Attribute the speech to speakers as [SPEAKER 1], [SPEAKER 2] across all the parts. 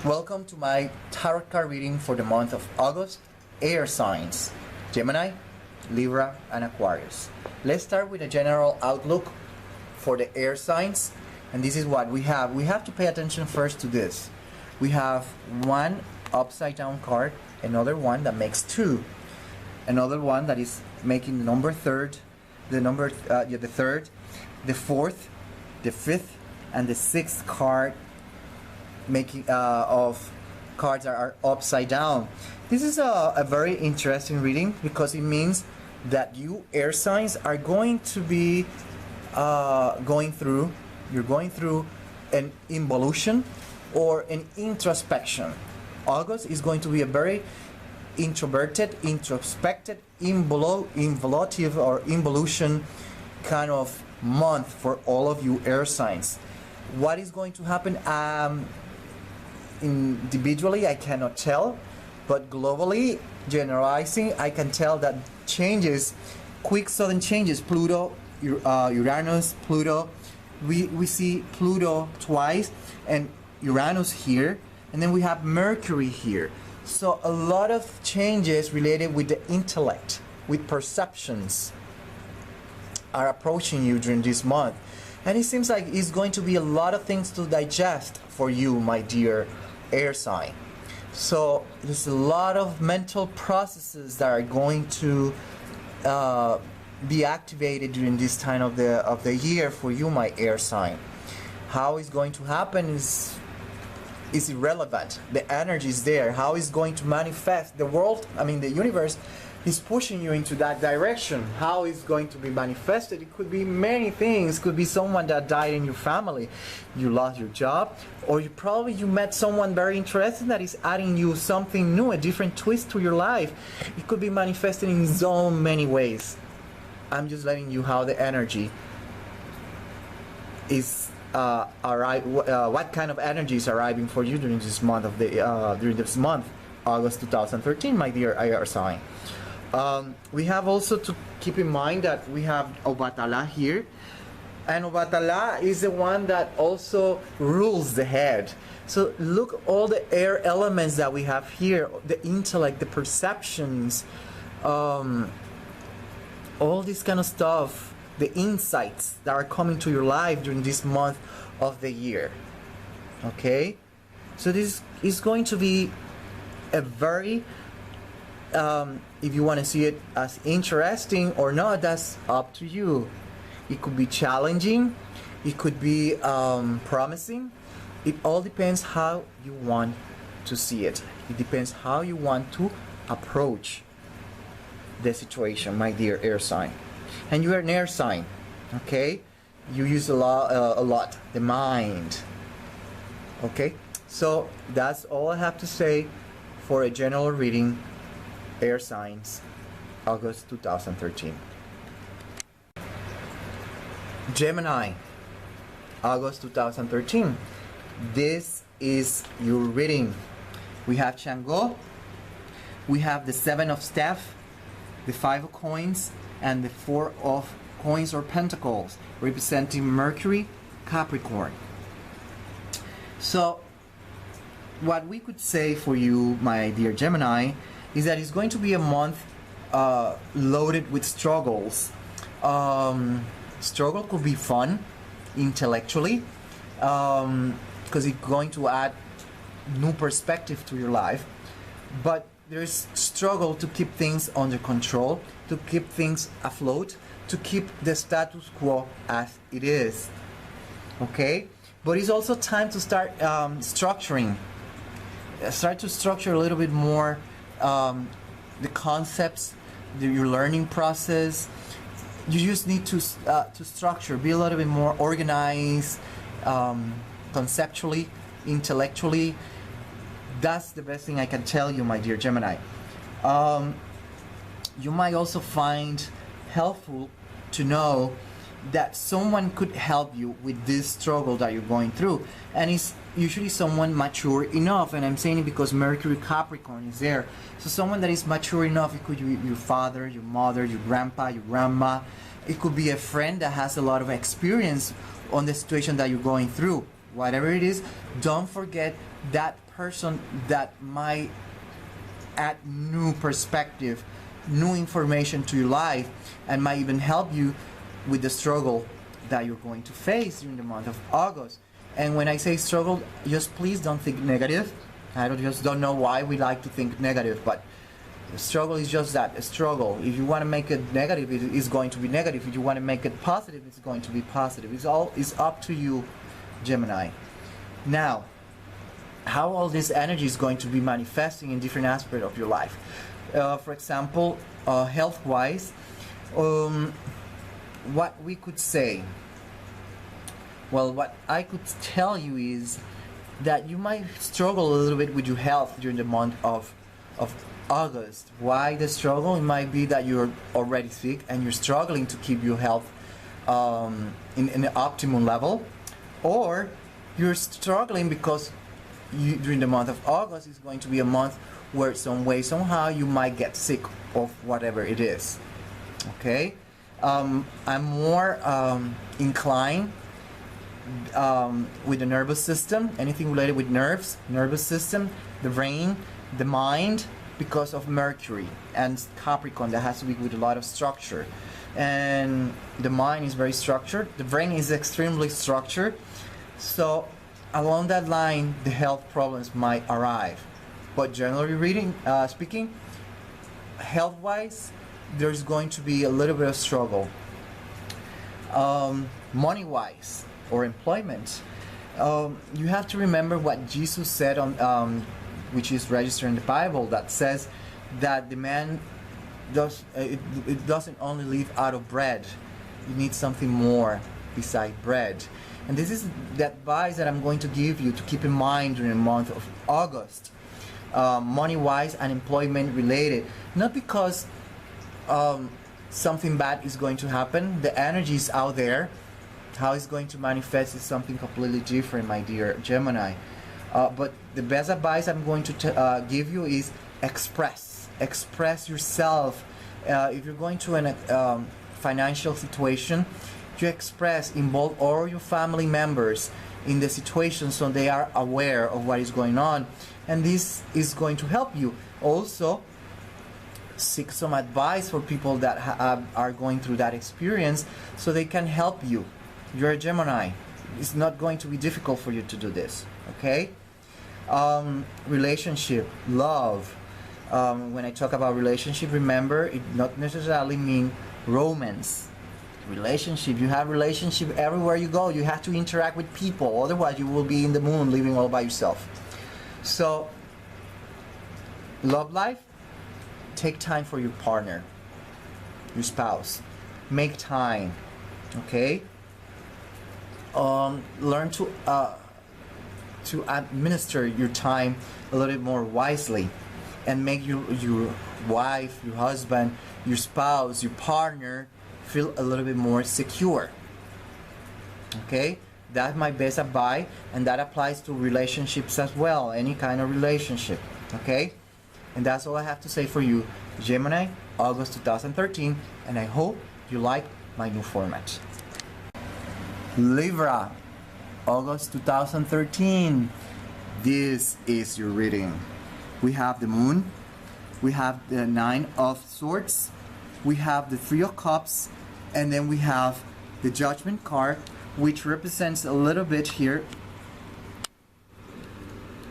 [SPEAKER 1] Welcome to my tarot card reading for the month of August, air signs, Gemini, Libra, and Aquarius. Let's start with a general outlook for the air signs, and this is what we have. We have to pay attention first to this. We have one upside down card, another one that makes two, another one that is making the number third, the third, the fourth, the fifth, and the sixth card making of cards that are upside down. This is a very interesting reading because it means that you air signs are going to be going through an involution or an introspection. August is going to be a very introverted, introspected, involutive or involution kind of month for all of you air signs. What is going to happen individually I cannot tell, but globally, generalizing, I can tell that changes, quick sudden changes, Pluto, Uranus, Pluto, we see Pluto twice and Uranus here, and then we have Mercury here. So a lot of changes related with the intellect, with perceptions are approaching you during this month. And it seems like it's going to be a lot of things to digest for you, my dear air sign. So there's a lot of mental processes that are going to be activated during this time of the year for you, my air sign. How it's going to happen is irrelevant. The energy is there. How it's going to manifest, the world, the universe is pushing you into that direction. How it's going to be manifested, it could be many things. It could be someone that died in your family, you lost your job, or you met someone very interesting that is adding you something new, a different twist to your life. It could be manifested in so many ways. I'm just letting you how the energy is what kind of energy is arriving for you during this month August 2013, my dear air sign. We have also to keep in mind that we have Obatala here, and Obatala is the one that also rules the head. So look all the air elements that we have here, the intellect, the perceptions, all this kind of stuff, the insights that are coming to your life during this month of the year. Okay, so this is going to be a very if you want to see it as interesting or not, that's up to you. It could be challenging, it could be promising. It all depends how you want to see it. It depends how you want to approach the situation, my dear air sign. And you are an air sign, okay? You use a lot the mind. Okay, so that's all I have to say for a general reading, air signs, August 2013. Gemini, August 2013. This is your reading. We have Shango, we have the Seven of Staff, the Five of Coins, and the Four of Coins or Pentacles, representing Mercury, Capricorn. So what we could say for you, my dear Gemini, is that it's going to be a month loaded with struggles. Struggle could be fun intellectually, because it's going to add new perspective to your life, but there's struggle to keep things under control, to keep things afloat, to keep the status quo as it is. Okay, but it's also time to start structuring. Start to structure a little bit more the concepts, your learning process. You just need to structure, be a little bit more organized, conceptually, intellectually. That's the best thing I can tell you, my dear Gemini. You might also find helpful to know that someone could help you with this struggle that you're going through, and it's usually someone mature enough, and I'm saying it because Mercury Capricorn is there. So someone that is mature enough. It could be your father, your mother, your grandpa, your grandma. It could be a friend that has a lot of experience on the situation that you're going through. Whatever it is, don't forget that person that might add new perspective, new information to your life, and might even help you with the struggle that you're going to face during the month of August. And when I say struggle, just please don't think negative. Just don't know why we like to think negative, but the struggle is just that, a struggle. If you want to make it negative, it is going to be negative. If you want to make it positive, it's going to be positive. It's up to you, Gemini. Now, how all this energy is going to be manifesting in different aspects of your life. For example, health-wise, what we could say, well, what I could tell you is that you might struggle a little bit with your health during the month of August. Why the struggle? It might be that you're already sick and you're struggling to keep your health in an optimum level, or you're struggling because during the month of August is going to be a month where some way, somehow you might get sick of whatever it is. Okay? I'm more inclined with the nervous system, anything related with nerves, nervous system, the brain, the mind, because of Mercury and Capricorn, that has to be with a lot of structure. And the mind is very structured, the brain is extremely structured, so along that line the health problems might arrive. But generally speaking, health wise, there's going to be a little bit of struggle. Money wise or employment, you have to remember what Jesus said on which is registered in the Bible, that says that the man it doesn't only live out of bread. You need something more beside bread. And this is the advice that I'm going to give you to keep in mind during the month of August. Money wise and employment related, not because something bad is going to happen. The energy is out there. How it's going to manifest is something completely different, my dear Gemini. But the best advice I'm going to give you is express yourself. If you're going to a financial situation, you express, involve all your family members in the situation so they are aware of what is going on, and this is going to help you. Also, seek some advice for people that are going through that experience so they can help you. You're a Gemini. It's not going to be difficult for you to do this, okay? Relationship, love. When I talk about relationship, remember, it not necessarily mean romance. Relationship, you have relationship everywhere you go. You have to interact with people, otherwise you will be in the moon living all by yourself. So, love life, take time for your partner, your spouse. Make time, okay? Learn to administer your time a little bit more wisely, and make your wife, your husband, your spouse, your partner feel a little bit more secure. Okay, that's my best advice, and that applies to relationships as well, any kind of relationship. Okay, and that's all I have to say for you, Gemini, August 2013, and I hope you like my new format. Libra, August 2013. This is your reading. We have the moon, we have the Nine of Swords, we have the Three of Cups, and then we have the Judgment card, which represents a little bit here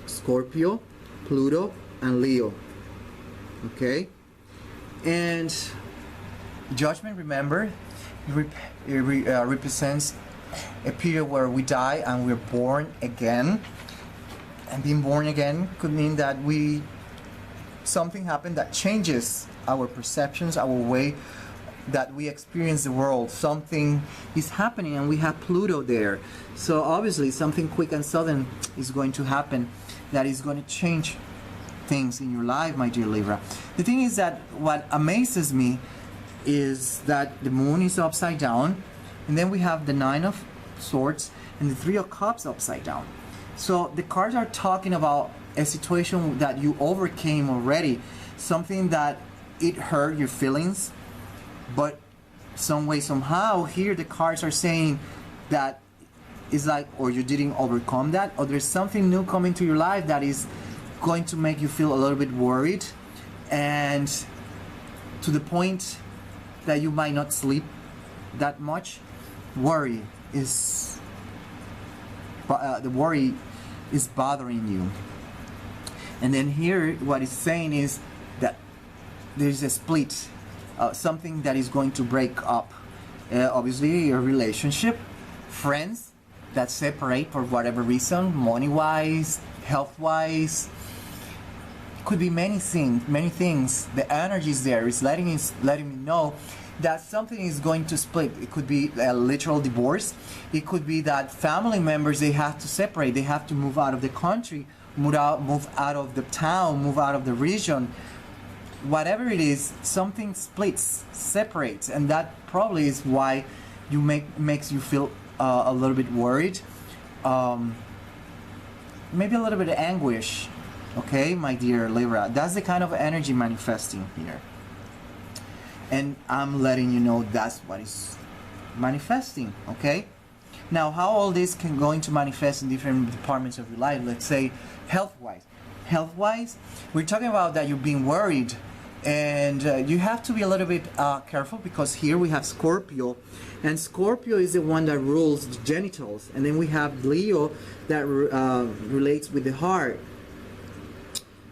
[SPEAKER 1] Scorpio, Pluto, and Leo. Okay, and Judgment, remember, represents a period where we die and we're born again. And being born again could mean that something happened that changes our perceptions, our way that we experience the world. Something is happening, and we have Pluto there. So obviously something quick and sudden is going to happen that is going to change things in your life, my dear Libra. The thing is that what amazes me is that the moon is upside down, and then we have the Nine of Swords and the Three of Cups upside down. So the cards are talking about a situation that you overcame already, something that it hurt your feelings, but some way, somehow, here the cards are saying that it's like, or you didn't overcome that, or there's something new coming to your life that is going to make you feel a little bit worried, and to the point that you might not sleep that much. Worry is the worry is bothering you. And then here what it's saying is that there's a split, something that is going to break up. Obviously your relationship, friends that separate for whatever reason, money wise, health wise, could be many things. The energy is there. It's letting me know that something is going to split. It could be a literal divorce. It could be that family members, they have to separate. They have to move out of the country, move out of the town, move out of the region. Whatever it is, something splits, separates, and that probably is why you makes you feel a little bit worried, maybe a little bit of anguish. Okay, my dear Libra, that's the kind of energy manifesting here. And I'm letting you know that's what is manifesting, okay? Now, how all this can go into manifest in different departments of your life, let's say health-wise. Health-wise, we're talking about that you're being worried, and you have to be a little bit careful, because here we have Scorpio, and Scorpio is the one that rules the genitals, and then we have Leo that relates with the heart.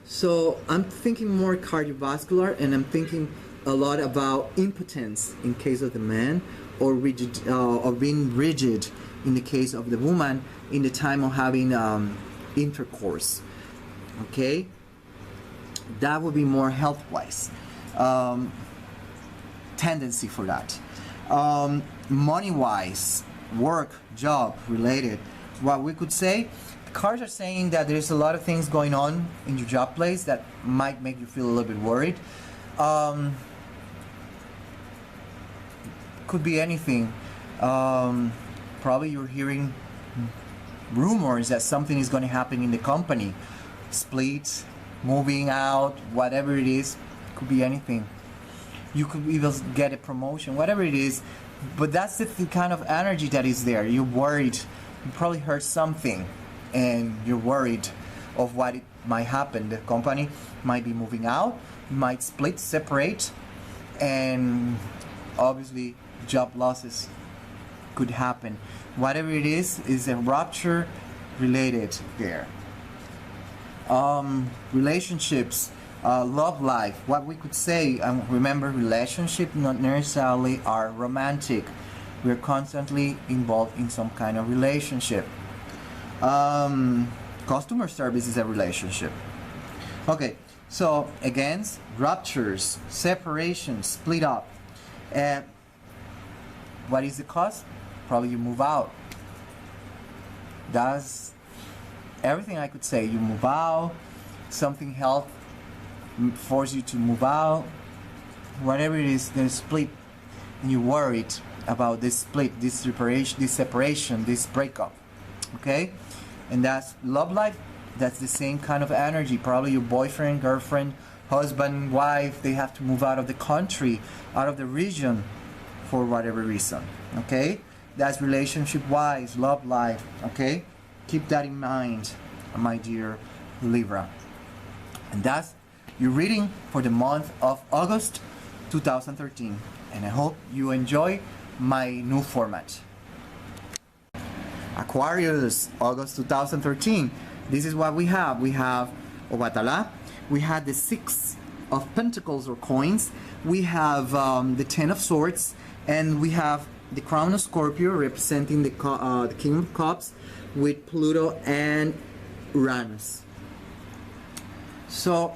[SPEAKER 1] So I'm thinking more cardiovascular, and I'm thinking a lot about impotence in case of the man, or rigid, or being rigid in the case of the woman in the time of having intercourse. Okay, that would be more health-wise tendency for that. Money-wise, work, job related, what we could say, cards are saying that there's a lot of things going on in your job place that might make you feel a little bit worried. Could be anything. Probably you're hearing rumors that something is going to happen in the company, splits, moving out, whatever it is. Could be anything. You could even get a promotion, whatever it is. But that's the kind of energy that is there. You're worried. You probably heard something, and you're worried of what it might happen. The company might be moving out, might split, separate, and obviously job losses could happen. Whatever it is a rupture related there. Relationships, love life, what we could say, remember, relationships not necessarily are romantic. We're constantly involved in some kind of relationship. Customer service is a relationship. Okay, so again, ruptures, separations, split up. What is the cause? Probably you move out. That's everything I could say. You move out, something health force you to move out, whatever it is, there's split, and you're worried about this split, this separation, this breakup. Okay, and that's love life. That's the same kind of energy. Probably your boyfriend, girlfriend, husband, wife, they have to move out of the country, out of the region, for whatever reason. Okay, that's relationship wise, love life. Okay, keep that in mind, my dear Libra. And that's your reading for the month of August 2013, and I hope you enjoy my new format. Aquarius, August 2013. This is what we have. We have Obatala, we had the Six of Pentacles or coins, we have the Ten of Swords, and we have the Crown of Scorpio representing the King of Cups with Pluto and Uranus. So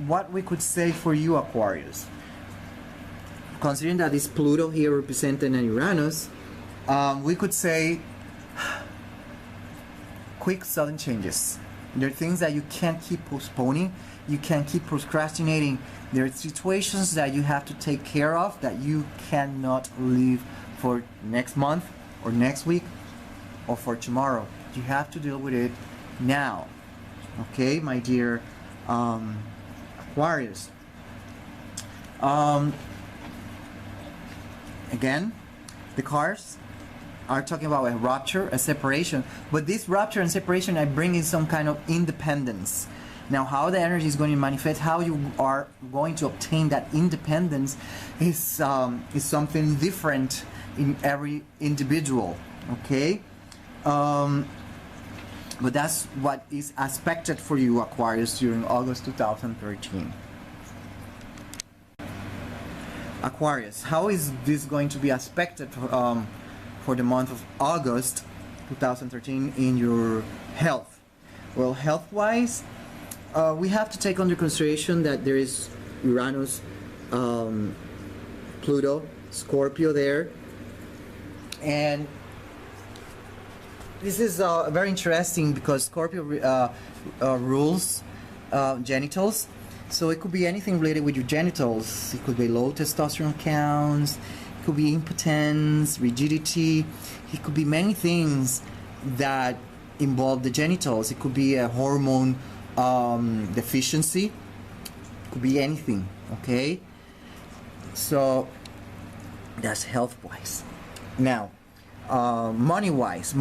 [SPEAKER 1] what we could say for you, Aquarius, considering that it's Pluto here representing an Uranus, we could say quick sudden changes. There are things that you can't keep postponing, you can't keep procrastinating. There are situations that you have to take care of that you cannot leave for next month or next week or for tomorrow. You have to deal with it now. Okay, my dear Aquarius. Again, the cards are talking about a rupture, a separation, but this rupture and separation are bringing some kind of independence. Now, how the energy is going to manifest, how you are going to obtain that independence is something different in every individual, okay? But that's what is expected for you, Aquarius, during August 2013. Aquarius, how is this going to be expected for the month of August 2013 in your health? Well, health-wise, we have to take under consideration that there is Uranus, Pluto, Scorpio there, and this is very interesting because Scorpio rules genitals, so it could be anything related with your genitals. It could be low testosterone counts, it could be impotence, rigidity, it could be many things that involve the genitals. It could be a hormone deficiency, it could be anything, okay? So that's health wise. Now money wise,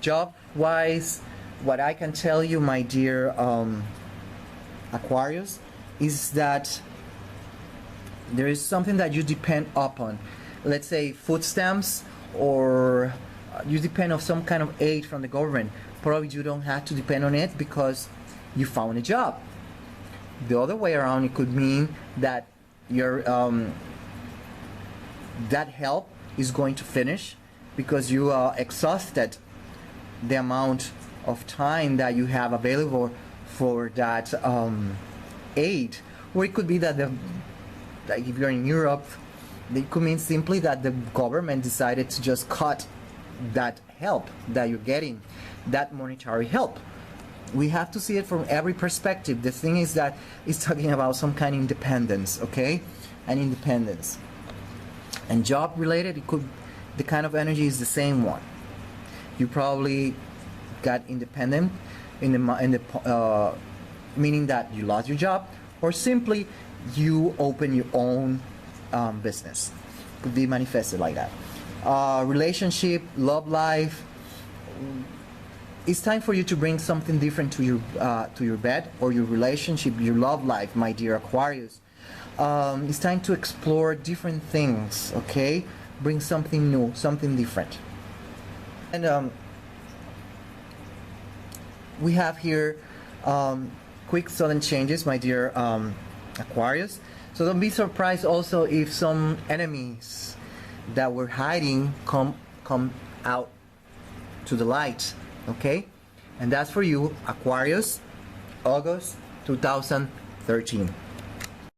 [SPEAKER 1] job wise, what I can tell you, my dear Aquarius, is that there is something that you depend upon. Let's say food stamps, or you depend on some kind of aid from the government. Probably you don't have to depend on it because you found a job. The other way around, it could mean that your that help is going to finish because you exhausted the amount of time that you have available for that aid. Or it could be that like if you're in Europe, it could mean simply that the government decided to just cut that help that you're getting, that monetary help. We have to see it from every perspective. The thing is that it's talking about some kind of independence, okay? And independence. And job related, it could, the kind of energy is the same one. You probably got independent in the meaning that you lost your job, or simply you open your own business. Could be manifested like that. Relationship, love life. It's time for you to bring something different to your bed or your relationship, your love life, my dear Aquarius. It's time to explore different things, okay? Bring something new, something different. And we have here quick sudden changes, my dear Aquarius. So don't be surprised also if some enemies that were hiding come out to the light, okay? And that's for you, Aquarius, August 2013.